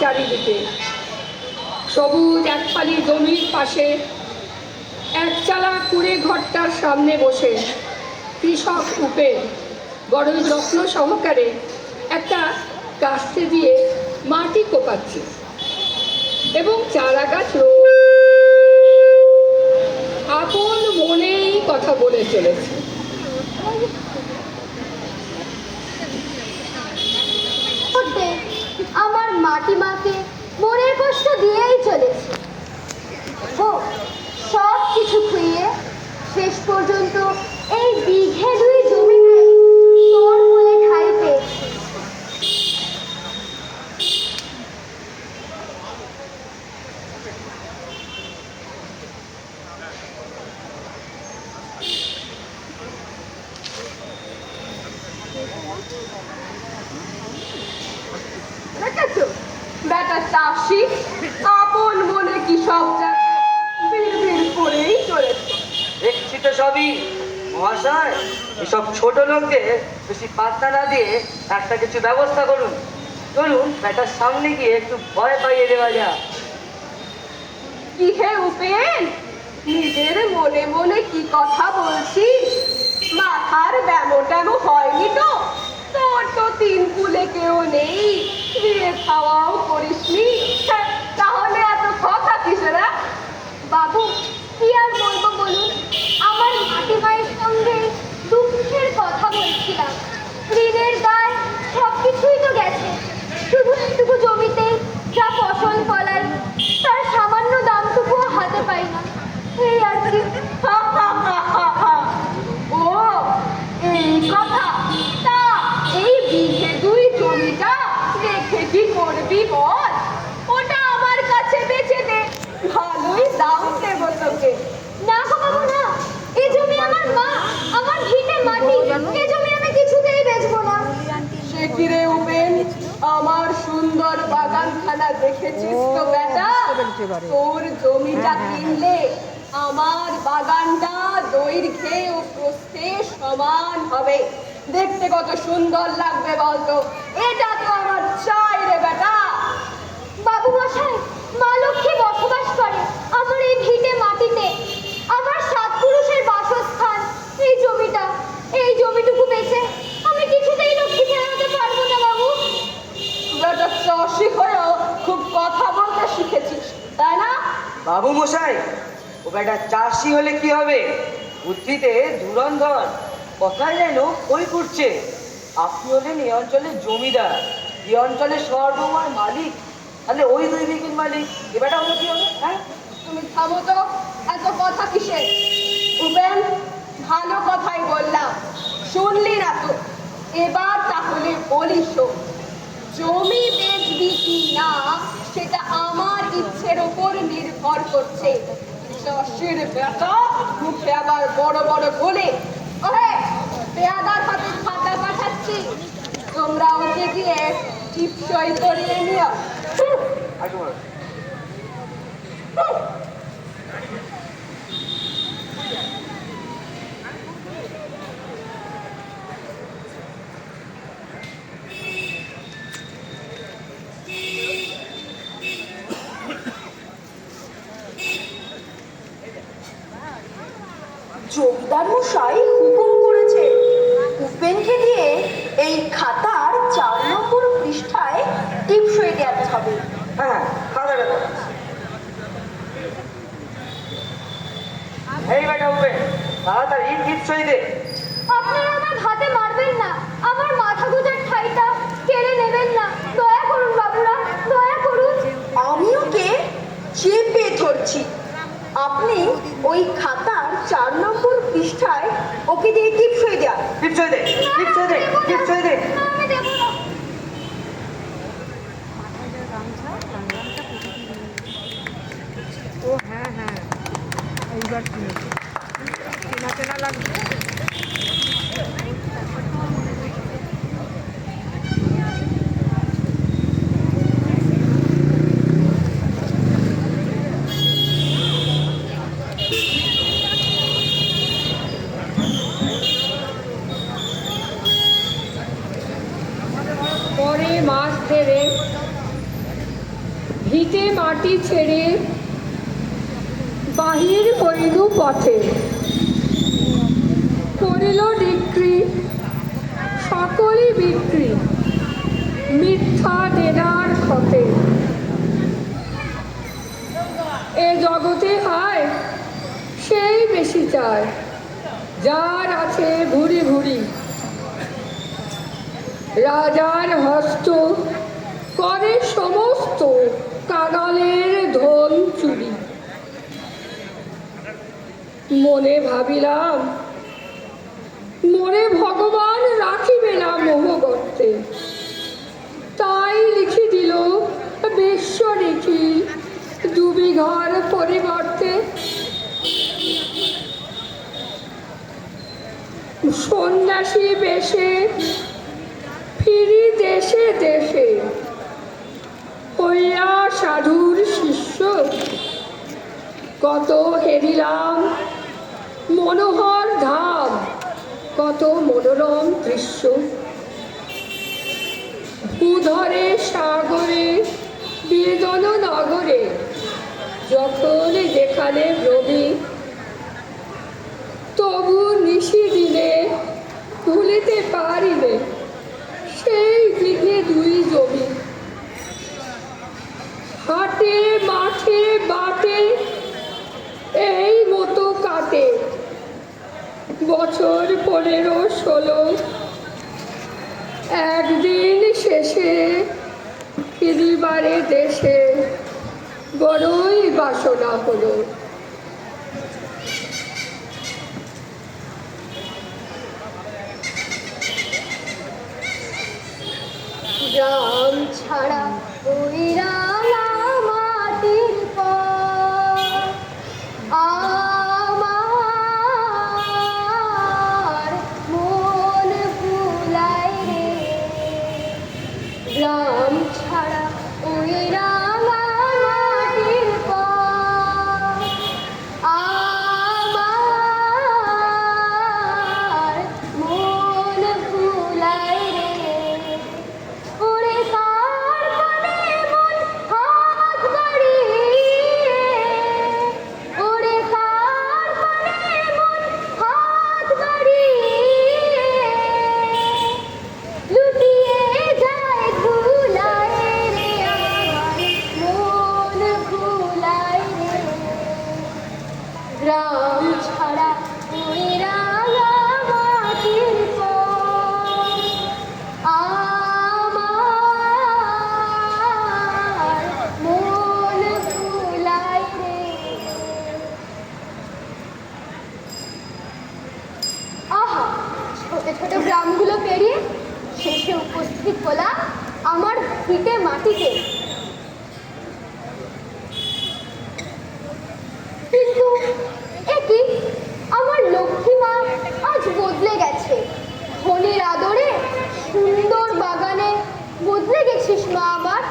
চারিদিকে। সবুজ একপালি জমির পাশে একচালা কুড়ে ঘরটার সামনে বসে কৃষক উপেন বড়ই যত্ন সহকারে একটা কাস্তে দিয়ে মাটি কোপাচ্ছে এবং চারা গাছ আপন মনেই কথা বলে চলেছে। আমার মাটি মাকে মনের কষ্ট দিয়েই চলেছে। ও সব কিছু খুইয়ে শেষ পর্যন্ত এই বিঘে 2 জমিতে তোর বলে ঠাই পেয়েছে। বেটা চাষি আপন মনে কি সব বিড় করেই চলেছে। দেখছি তো সবই মহাশয়, এসব ছোট লোকদের বেশি পাত্তা না দিয়ে একটা কিছু ব্যবস্থা করুন। চলুন বেটার সামনে গিয়ে একটু ভয় পাইয়ে দেওয়া যাক। কি হে উপেন, নিজের মনে মনে কি কথা বলছিস? মাথার ব্যামো ট্যামো হয়নি তো? তোর তো 3 কুলে কেউ নেই, বিয়ে খাওয়াও করিসনি, তাহলে এত কথা কিসেরা? বাবু কি আর বলবো বলুন, আমার মাটি মায়ের সঙ্গে দুঃখের কথা বলছিলাম। ঋণের দায় সবকিছুই তো গেছে, শুধু এইটুকু জমিতে যা ফসল ফলাই তার সামান্য দামটুকুও হাতে পাই না, এই আর কি। ও এই কথা, তা এই বিঘে 2 জমিটা রেখে কি করবি বল? ওটা আমার কাছে বেচে দে, ভালোই দাম দেব তোকে। না গো বাবু না, এই জমি আমার মা, আমার ভিটে মাটি, এই জমি আমি কিছুতেই বেচবো না। সে কি রে উপেন, আমার সুন্দর বাগানখানা দেখেছিস তো বেটা? তোর জমিটা কিনলে আমার বাগানটা দৈর্ঘ্যে ও প্রস্থে সমান হবে, দেখতে কত সুন্দর লাগবে বলতো? এটা তো আমার চাই রে বেটা। বাবু মশাই, মা লক্ষ্মী বসবাস করে আমার এই ভিটে মাটিতে, আমার 7 পুরুষের বাসস্থান এই জমিটা, এই জমিটুকু বেচে আমি কিছুতেই লক্ষ্মী ফেরাতে পারবো না বাবু। বেটা চাষি হয়েও খুব কথা বলতে শিখেছিস, তাই না? বাবু মশাই, ও বেটা চাষি হলে কি হবে? বুদ্ধিতে ধুরন্ধর, কথায় যেন কই করছে। আপনি হলেন এই অঞ্চলের জমিদার, এই অঞ্চলের সর্বময় মালিক, তাহলে ওই 2 বিঘের মালিক এ বেটা হলো কি হবে? হ্যাঁ, তুমি থামো তো, এত কথা কিসের? উপেন, ভালো কথাই বললাম, শুনলি না তো? এবার তাহলে বলি শোন, জমি বেচবি কি না সেটা আমার ইচ্ছের ওপর নির্ভর করছে। চাষির বেটা মুখে আবার বড় বড় বলে, ওহে পেয়াদার হাতে খাতা পাঠাচ্ছি, তোমরা ওকে গিয়ে টিপসই করিয়ে নিও। আসুন। জমিদার মশাই হুকুম করেছে উপেনকে দিয়ে এই খাতার 4 নম্বর পৃষ্ঠায় টিপসই দেওয়াতে হবে। হ্যাঁ, খাওয়া দাওয়া। এই বেটা উপেন, তাড়াতাড়ি টিপসই দে। আপনারা আমার হাতে মারবেন না, আমার মাথা গোজার ঠাইটা কেড়ে নেবেন না, দয়া করুন বাবুরা, দয়া করুন। আমি ওকে চেপে ধরছি, আপনি ওই খাতার 4 নম্বর পৃষ্ঠায় ওকে দিয়ে টিপসই দেয়া। টিপসই দে, টিপসই দে, টিপসই দে। আমি দেবো না। ও হ্যাঁ হ্যাঁ, এইবার কিনেছে, কেনা কেনা লাগবে। পরে মাস ধরে ভিটে মাটি ছেড়ে বাহির হইল পথে, করিল ডিক্রি সকলই বিক্রি মিথ্যা দেনার ক্ষতে। এ জগতে হায় সেই বেশি চায়, যার আছে ভুরি ভুরি। রাজার হস্ত করে সমস্ত কাঙালের ধন চুরি। মনে ভাবিলাম মনে ভগবান রাখিবে না মোহগর্তে, তাই লিখি দিল বিশ্ব নিখিল দুবিঘার পরিবর্তে। সন্ন্যাসী বেশে ফিরি দেশে দেশে, হইয়া সাধুর শিষ্য কত হেরিলাম মনোহর ধাম, কত মনোরম দৃশ্য। ভূধরে সাগরে বেদন নগরে যখন যেখানে ভ্রমি, তবু নিশি দিনে ভুলিতে পারিবে সেই দিকে দুই জমি। হাটে মাঠে বাটে এই মতো কাটে বছর 15-16। একদিন শেষে ফিরিবারে দেশে বড়ই বাসনা হলো। গ্রাম ছাড়া ওই রাঙা মাটির পর আমার মন ভুলায় রে। গ্রাম ছাড়া ওই রাঙা মাটির পর আমার মন ভুলায় রে। ওরে কার পানে মন হাত বাড়িয়ে, ওরে কার পানে মন হাত বাড়িয়ে লুটিয়ে যায় ভুলায় রে। আমার মন ভুলায় রে। গ্রাম ছাড়া ওই রাঙা মাটির পর আমার মন ভুলায় রে। আহা, ছোট ছোট গ্রামগুলো পেরিয়ে শেষে উপস্থিত হলাম আমার ভিটে মাটিতে। কিন্তু একই আমার লক্ষ্মী মা আজ বদলে গেছে। ধনির আদরে সুন্দর বাগানে বদলে গেছিস মা আমার।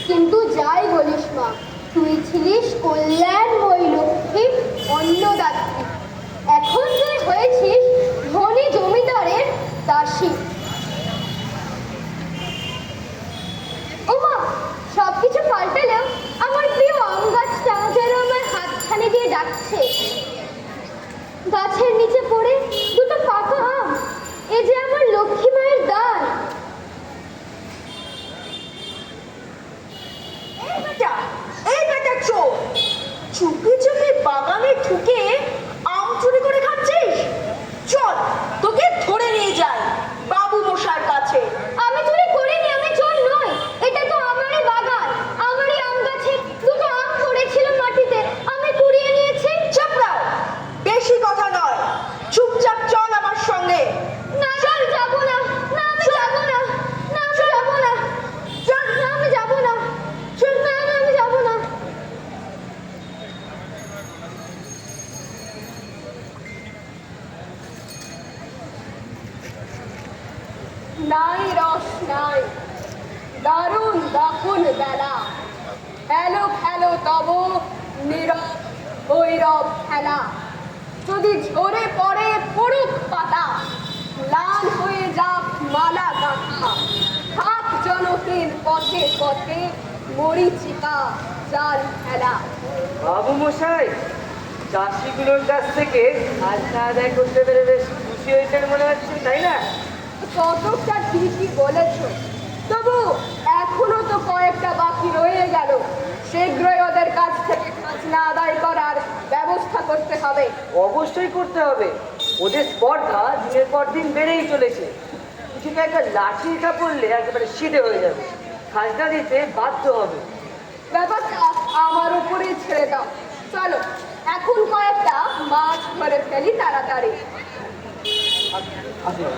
কিন্তু যাই বলিস মা, তুই ছিলিস কল্যাণময়ী লক্ষ্মীর অন্নদাত্রী। এখন তুই হয়েছিস ধনী জমিদারের দাসী। ও মা, সবকিছু পাল্টালেও আমার প্রিয় আম গাছটা যেন আমার হাতছানি দিয়ে ডাকছে। গাছের নিচে পড়ে দুটো পাকা আম, এ যে আমার লক্ষ্মী মায়ের দান। এই বেটা চোর, চুপি চুপি বাগানে ঢুকে আম চুরি করে খাচ্ছিস। চল তোকে ধরে নিয়ে যাই বাবু মশার কাছে। আমি চুরি করিনি, আমি চোর নই। এটা তো আমারই বাগান, আমারই আম গাছে দুটো আম পড়েছিল মাটিতে, আমি কুড়িয়ে নিয়েছি। চাপড়াও, বেশি কথা নয়, চুপচাপ চল আমার সঙ্গে। না চল, যাবো না। না আমি যাবো না। না আমি যাবো না। চল। না আমি যাবো না। চল না, আমি যাবো না। নাই রস নাই, দারুণ দাকুন বেলা। খেলো খেলো তব নীরব ভৈরব খেলা। যদি ঝরে পড়ে পড়ুক পাতা, লাল হয়ে যাক মালা গাঁথা। থাক জনহীন পথে পথে মরিচিকা জাল খেলা। বাবু মশাই, চাষিগুলোর কাছ থেকে খাজনা আদায় করতে পেরে বেশ খুশি হয়েছেন মনে হচ্ছে, তাই না? কতকটা ঠিকই বলেছ, তবু এখনো তো কয়েকটা বাকি রয়ে গেল। শীঘ্রই ওদের কাছ থেকে খাজনা আদায় করার ব্যবস্থা করতে হবে। অবশ্যই করতে হবে। ওদের স্পর্ধা দিনের পর দিন বেড়েই চলেছে। কিছুতে একটা লাঠিটা পড়লে একেবারে সিধে হয়ে যাবে, খাজনা দিতে বাধ্য হবে। ব্যাপারটা আমার উপরেই ছেড়ে দাও। চলো এখন কয়েকটা মাছ ধরে ফেলি তাড়াতাড়ি। আসুন।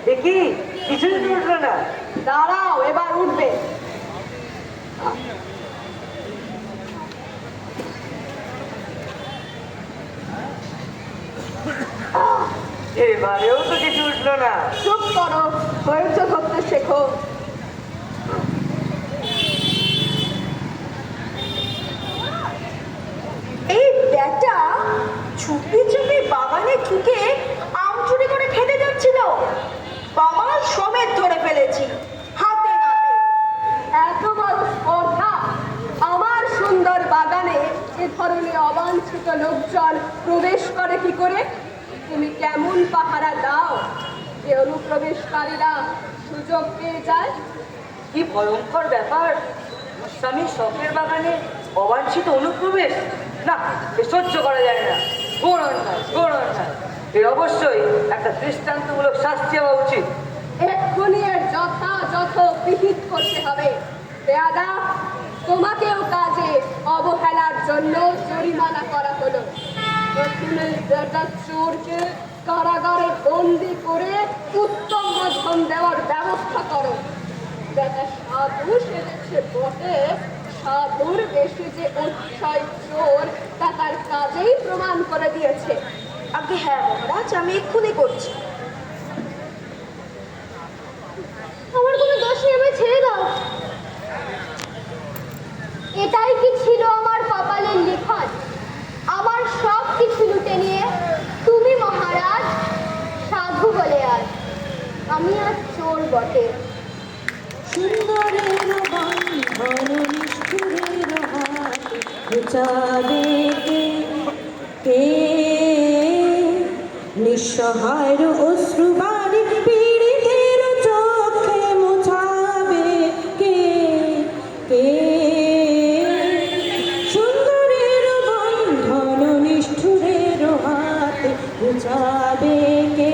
দেখি কিছুই তো উঠলো না। দাঁড়াও, এবার উঠবে। এবারেও তো কিছু উঠলো না। চুপ করো, ধৈর্য ধরতে শেখো। এই ব্যাটা চুপি চুপি বাগানে ঢুকে আম চুরি করে খেতে যাচ্ছিল। বামাল সমেত ধরে ফেলেছি হাতে নাতে। এত বড় স্পর্ধা! আমার সুন্দর বাগানে এ ধরনের অবাঞ্ছিত লোকজন প্রবেশ করে কি করে? তুমি কেমন পাহারা দাও যে অনুপ্রবেশকারীরা সুযোগ পেয়ে যায়? কি ভয়ঙ্কর ব্যাপার! স্বামী শখের বাগানে অবাঞ্ছিত অনুপ্রবেশ! না, এ সহ্য করা যায় না। ঘোর অন্যায়, ঘোর অন্যায়। এর অবশ্যই একটা দৃষ্টান্তমূলক শাস্তি হওয়া উচিত। এক্ষুনি এর যথাযথ বিহিত করতে হবে। বেয়াদা, তোমাকেও কাজে অবহেলার জন্য জরিমানা করা হলো। প্রথমে বেটা চোরকে কারাগারে বন্দি করে উত্তম মধ্যম দেওয়ার ব্যবস্থা করো। বেটা সাধু সেজেছে বটে, সাধুর বেশি যে অতিশয় চোর তা তার কাজেই প্রমাণ করে দিয়েছে। আগে হ্যাঁ মহারাজ, আমি এক্ষুনি করছি। আমার কোনো দোষ নেই, আমায় ছেড়ে দাও। এটাই কি ছিল আমার কপালের লিখন? আমার সব কিছু লুটে নিয়ে তুমি মহারাজ সাধু বলে আজ আমি আজ চোর বটে। সুন্দরের বন্ধন নিষ্ঠুরের হাতে ঘুচাবে কে? নিঃসহায়ের অশ্রুবাণী পীড়িতের চোখে মোছাবে কে? কে? সুন্দরের বন্ধন নিষ্ঠুরের হাতে ঘুচাবে কে?